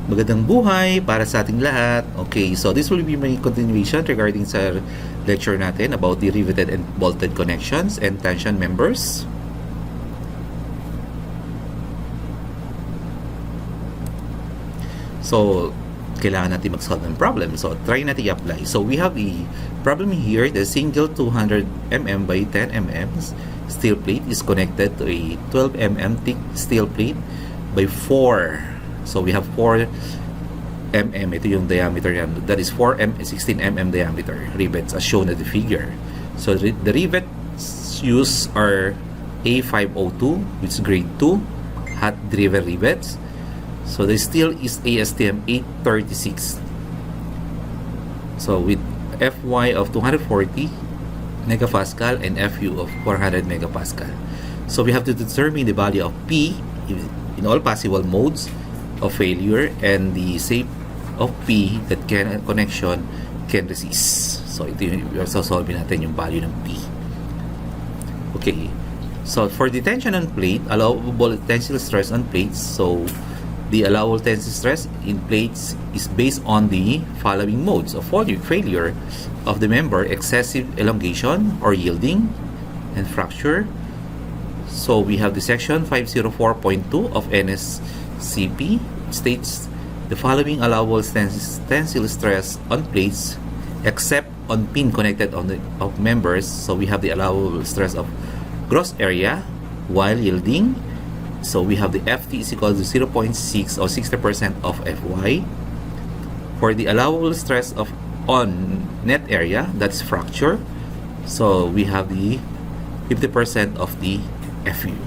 Magandang buhay para sa ating lahat. Okay, so this will be my continuation regarding sa lecture natin about the riveted and bolted connections and tension members. So, kailangan natin mag-solve ng problem. So, try natin i-apply. So, we have the problem here. The single 200 mm by 10 mm steel plate is connected to a 12 mm thick steel plate by 4. So, we have 4 mm. Ito yung diameter yan. That is 16 mm diameter rivets as shown in the figure. So, the rivets used are A502, which is grade 2, hot driven rivets. So, the steel is ASTM 836. So, with Fy of 240 megapascal and Fu of 400 megapascal. So, we have to determine the value of P in all possible modes of failure and the shape of P that connection can resist. So, ito yung solve natin yung value ng P. Okay. So, for the tension on plate, allowable tensile stress on plates. So, the allowable tensile stress in plates is based on the following modes of failure of the member: excessive elongation or yielding and fracture. So, we have the section 504.2 of NSCP states the following allowable tensile stress on plates except on pin connected on of members. So we have the allowable stress of gross area while yielding. So we have the Ft is equal to 0.6 or 60% of Fy. For the allowable stress of on net area, that's fracture. So we have the 50% of the Fu.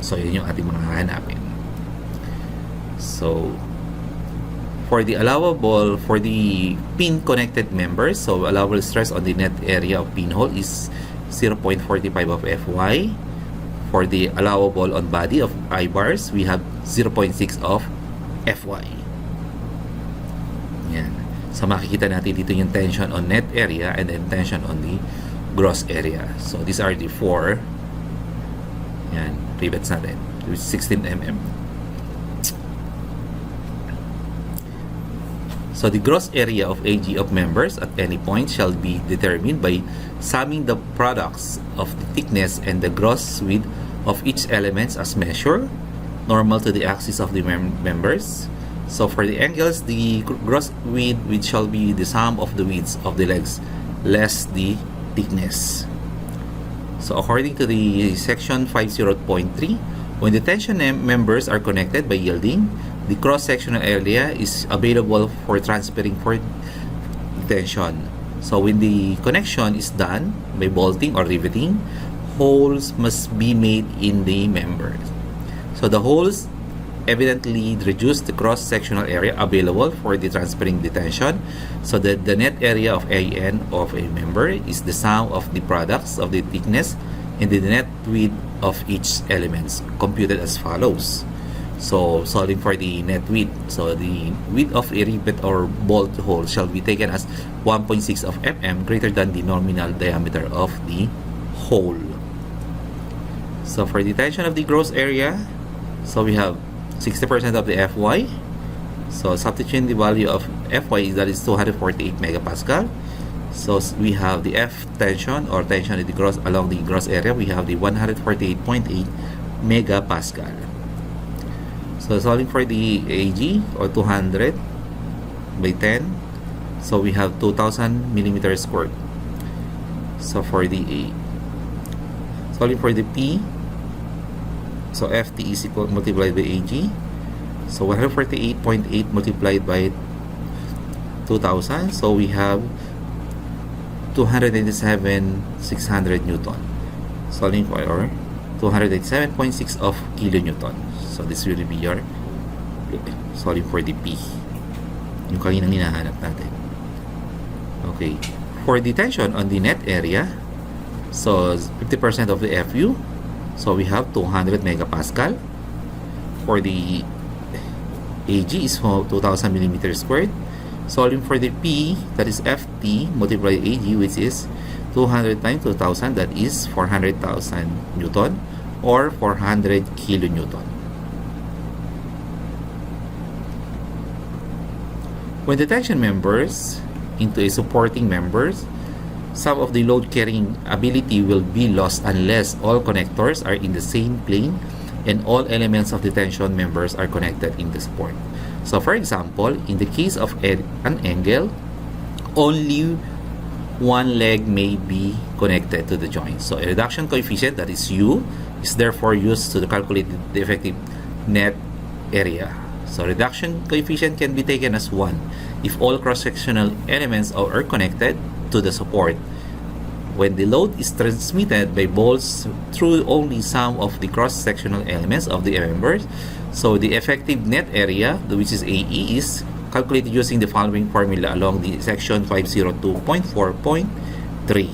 So yun yung ating mga hahanapin. So, for the allowable, for the pin connected members, so allowable stress on the net area of pinhole is 0.45 of Fy. For the allowable on body of I-bars, we have 0.6 of Fy. Yan. So, makikita natin dito yung tension on net area and then tension on the gross area. So, these are the 4 yan, rivets natin with 16 mm. So, the gross area of AG of members at any point shall be determined by summing the products of the thickness and the gross width of each element as measured, normal to the axis of the members. So, for the angles, the gross width which shall be the sum of the widths of the legs less the thickness. So, according to the section 50.3, when the tension members are connected by yielding, the cross-sectional area is available for transferring for tension. So, when the connection is done by bolting or riveting, holes must be made in the members. So, the holes evidently reduce the cross-sectional area available for the transferring the tension. So, that the net area of AN of a member is the sum of the products of the thickness and the net width of each element, computed as follows. So, solving for the net width. So, the width of a rivet or bolt hole shall be taken as 1.6 of mm greater than the nominal diameter of the hole. So, for the tension of the gross area, so we have 60% of the Fy. So, substituting the value of Fy, that is 248 megapascal. So, we have the F tension or tension in the gross along the gross area. We have the 148.8 megapascal. So, solving for the AG or 200 by 10. So, we have 2,000 millimeters squared. So, for the A. Solving for the P. So, Ft is equal multiplied by AG. So, 148.8 multiplied by 2,000. So, we have 297,600 Newton. Solving for 287.6 of kilonewton. So, this will be your solving for the P. Yung kaninang hinahanap natin. Okay. For the tension on the net area, so 50% of the Fu, so we have 200 megapascal. For the AG is 2,000 millimeters squared. Solving for the P, that is Ft multiplied AG, which is 200 times 2,000, that is 400,000 Newton or 400 kilonewton. When the tension members into a supporting members, some of the load carrying ability will be lost unless all connectors are in the same plane and all elements of the tension members are connected in the support. So for example, in the case of an angle, only one leg may be connected to the joint. So a reduction coefficient, that is U, is therefore used to calculate the effective net area. So reduction coefficient can be taken as 1 if all cross-sectional elements are connected to the support. When the load is transmitted by bolts through only some of the cross-sectional elements of the members, so the effective net area, which is AE, is calculated using the following formula along the section 502.4.3.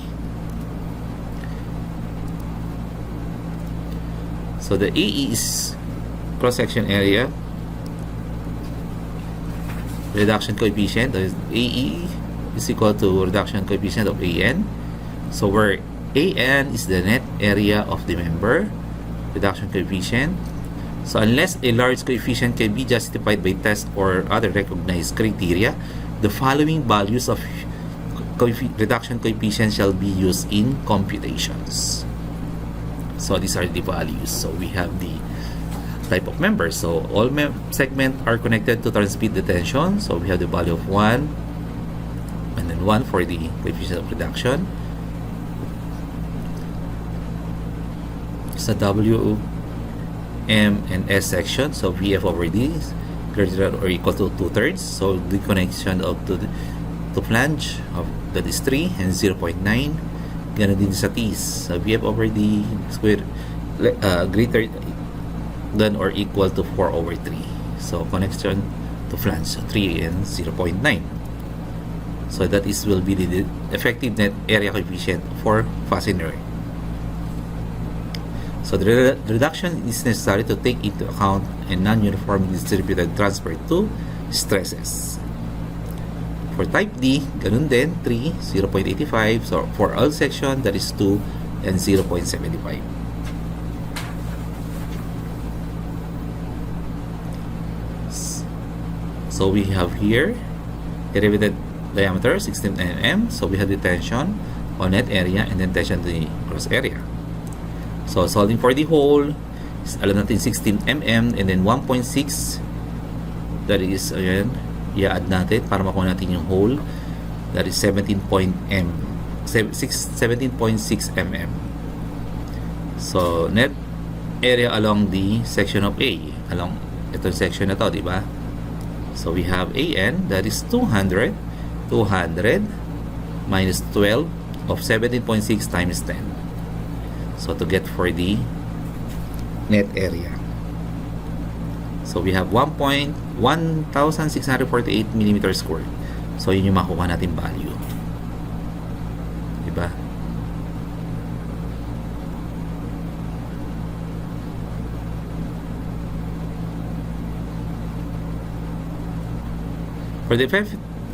So the AE is cross-section area, reduction coefficient, that is AE is equal to reduction coefficient of AN. So where AN is the net area of the member, reduction coefficient. So unless a large coefficient can be justified by test or other recognized criteria, the following values of reduction coefficient shall be used in computations. So these are the values. So we have the type of members. So all segments are connected to transmit the tension. So we have the value of 1 and then 1 for the coefficient of reduction. Sa W, M, and S section, so VF over D is greater or equal to 2/3. So the connection of to flange of that is 3 and 0.9. Ganun din sa T's. So VF over D square greater than or equal to 4/3. So connection to flange, so 3 and 0.9. So that is will be the effective net area coefficient for fastener. So the reduction is necessary to take into account a non-uniformly distributed transfer to stresses. For type D, ganun din, 3, 0.85. So for all section, that is 2 and 0.75. So we have here a riveted diameter 16 mm. So we have the tension on net area and then tension to the cross area. So solving for the hole, alam natin 16 mm and then 1.6, that is, ayan, i-add natin para makuha natin yung hole, that is 17.6 mm. So net area along the section of A, along itong section na to, di ba? So we have AN, that is 200 minus 12 of 17.6 times 10. So to get for the net area, so we have 1,648 mm squared. So yun yung makuha natin value, diba? For the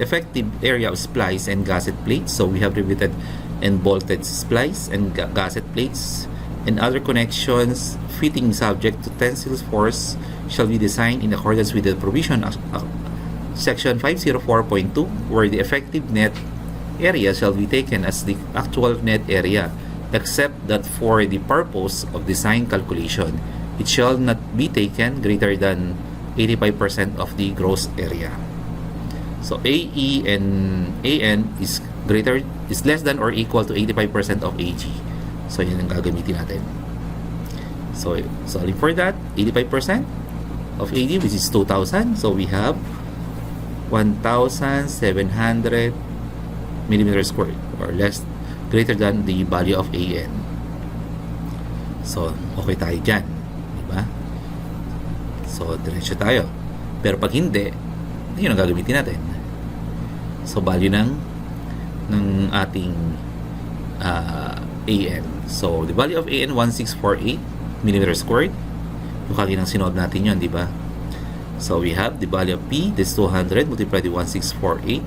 effective area of splice and gusset plates, so we have riveted and bolted splice and gusset plates and other connections fitting subject to tensile force shall be designed in accordance with the provision of section 504.2, where the effective net area shall be taken as the actual net area, except that for the purpose of design calculation it shall not be taken greater than 85% of the gross area. So AE and AN is less than or equal to 85% of AG. So yun ang gagamitin natin. So solving for that, 85% of AD, which is 2,000. So we have 1,700 mm squared, or less, greater than the value of AN. So okay tayo dyan, diba? So diretso tayo. Pero pag hindi, yun ang gagamitin natin. So value ng ating AN. So the value of AN 1648 mm squared. Yung kaginang sinod natin yun, di ba? So we have the value of P, this 200 multiplied by 1648.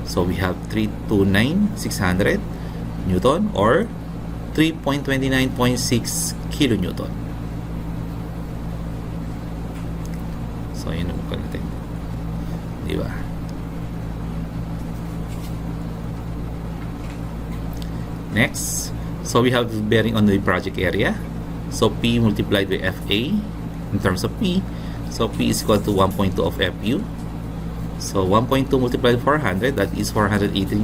So we have 329,600 Newton or 3.29.6 kilonewton. So yun ang natin, di ba? Next, so we have bearing on the project area. So P multiplied by FA in terms of P. So P is equal to 1.2 of FU. So 1.2 multiplied by 400, that is 480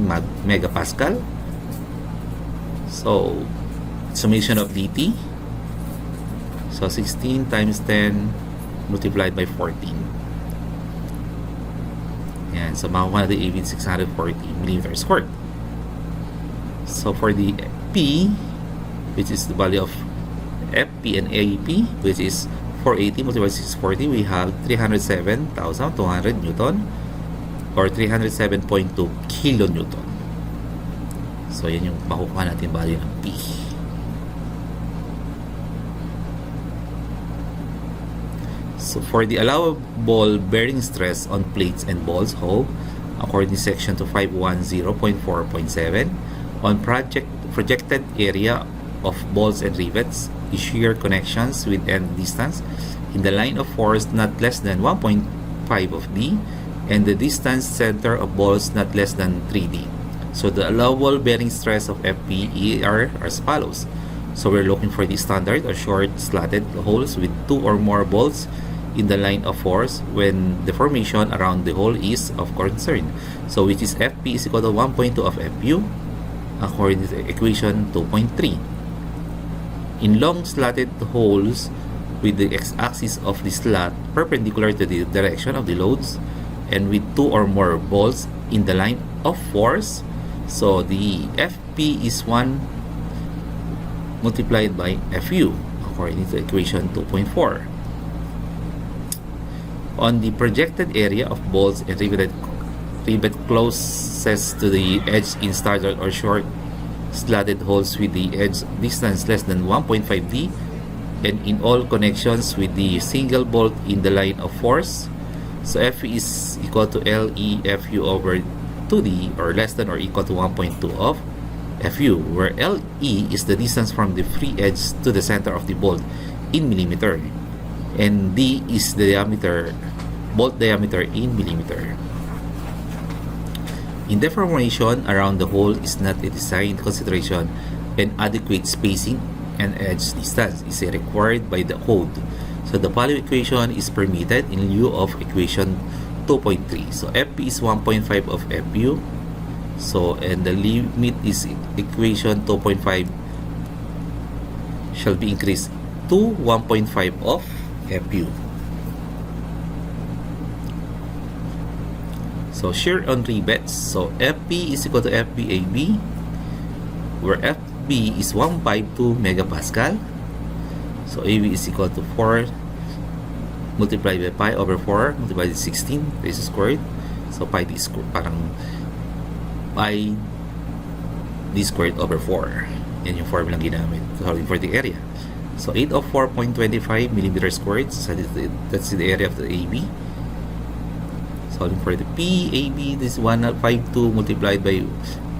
megapascal. So summation of dt. So 16 times 10 multiplied by 14. Yan. So makukuha natin AB 640 millimeter squared. So for the P, which is the value of FP and AP, which is 480 multiplied by 640, we have 307,200 Newton or 307.2 kilonewton. So yan yung makukuha natin value ng P. So for the allowable bearing stress on plates and balls hull, according to section 2510.4.7, on projected area of balls and rivets, is shear connections with end distance in the line of force not less than 1.5 of D, and the distance center of balls not less than 3D. So the allowable bearing stress of FP are as follows. So we're looking for the standard or short slatted holes with 2 or more bolts in the line of force when the formation around the hole is of concern. So which is FP is equal to 1.2 of FU according to equation 2.3. In long slatted holes with the x-axis of the slat perpendicular to the direction of the loads and with 2 or more bolts in the line of force, so the FP is 1 multiplied by FU according to equation 2.4. On the projected area of bolts and rivet closest to the edge in standard or short slatted holes with the edge distance less than 1.5D and in all connections with the single bolt in the line of force, so F is equal to LE FU over 2D or less than or equal to 1.2 of FU, where LE is the distance from the free edge to the center of the bolt in millimeter and D is the bolt diameter in millimeter. In deformation around the hole is not a design consideration and adequate spacing and edge distance is required by the code. So the following equation is permitted in lieu of equation 2.3. So FP is 1.5 of FU. So and the limit is equation 2.5 shall be increased to 1.5 of FU. So shear on rivets. So FP is equal to FBAB, where FB is 152 megapascal. So AB is equal to 4 multiplied by pi over 4 multiplied by 16 raised squared. So pi d squared, parang pi d squared over 4. Yan yung formula ginamit solving for the area. So 804.25 millimeter squared. So that's the area of the AB. Solving for the PAB, this is 152 multiplied by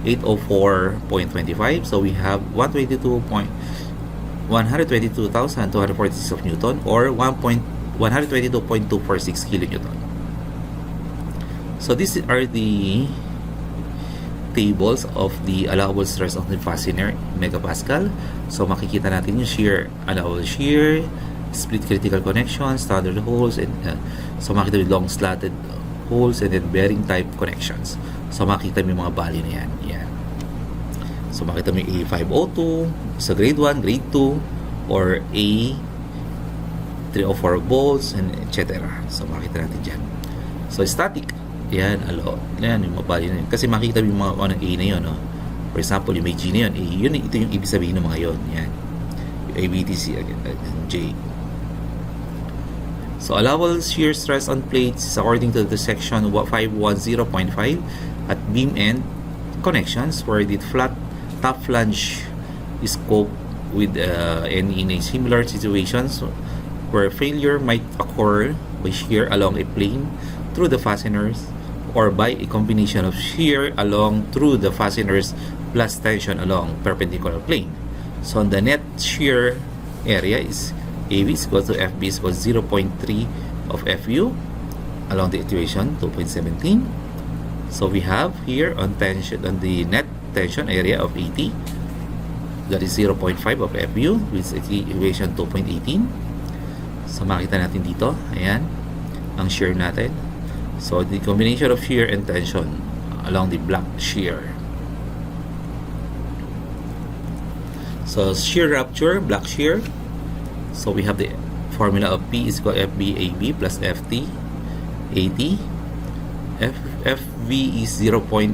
804.25. So we have 122,246 of Newton or 122.246 kilonewton. So these are the tables of the allowable stress of the fastener megapascal. So makikita natin yung shear, allowable shear, split critical connection, standard holes, and so makita yung long slatted holes and then bearing type connections. So makita mo yung mga value na yan. Yan. So makita mo yung A502 sa grade 1, grade 2, or A304 bolts, and etc. So makita natin dyan. So static. Yan, yan yung mga value na yan. Kasi makita mo yung mga A na yun. No? For example, yung may G na yun. Ito yung ibig sabihin ng mga yun. Yan. Yung ABTC, J. So allowable shear stress on plates is according to the section 510.5 at beam end connections where the flat top flange is coped with and in a similar situations where failure might occur by shear along a plane through the fasteners or by a combination of shear along through the fasteners plus tension along perpendicular plane. So on the net shear area is AB is equal to FB is equal to 0.3 of FU along the equation 2.17. So we have here on tension on the net tension area of 80 that is 0.5 of FU, which is equation 2.18. So makita natin dito, ayan, ang shear natin. So the combination of shear and tension along the block shear. So shear rupture, block shear. So we have the formula of P is equal to FBAB plus FT AT. FV is 0.3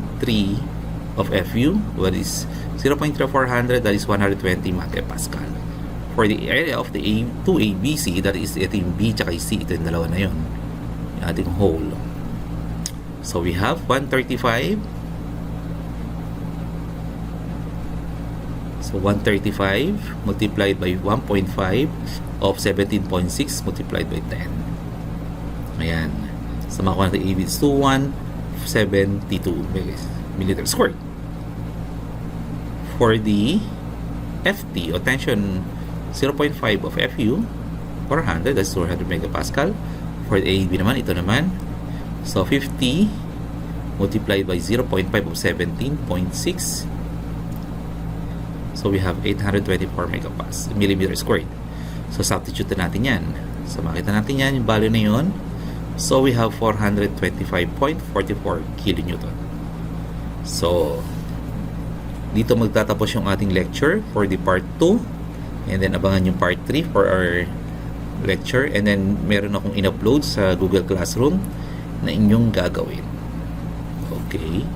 of FU, what is 0.3400, that is 120 megapascal. For the area of the two ABC, that is ito yung B tsaka C, ito yung dalawa na yun, yung ating hole. So we have 135. So 135 multiplied by 1.5 of 17.6 multiplied by 10. Ayan. So makuha natin AB is 2172 millimeter squared. For the FT o tension 0.5 of FU 400, that's 400 megapascal. For the AB naman, ito naman. So 50 multiplied by 0.5 of 17.6. So we have 824 millimeter squared. So substitute natin yan. So makita natin yan, yung value na yun. So we have 425.44 kilonewton. So dito magtatapos yung ating lecture for the part 2. And then abangan yung part 3 for our lecture. And then meron akong in-upload sa Google Classroom na inyong gagawin. Okay.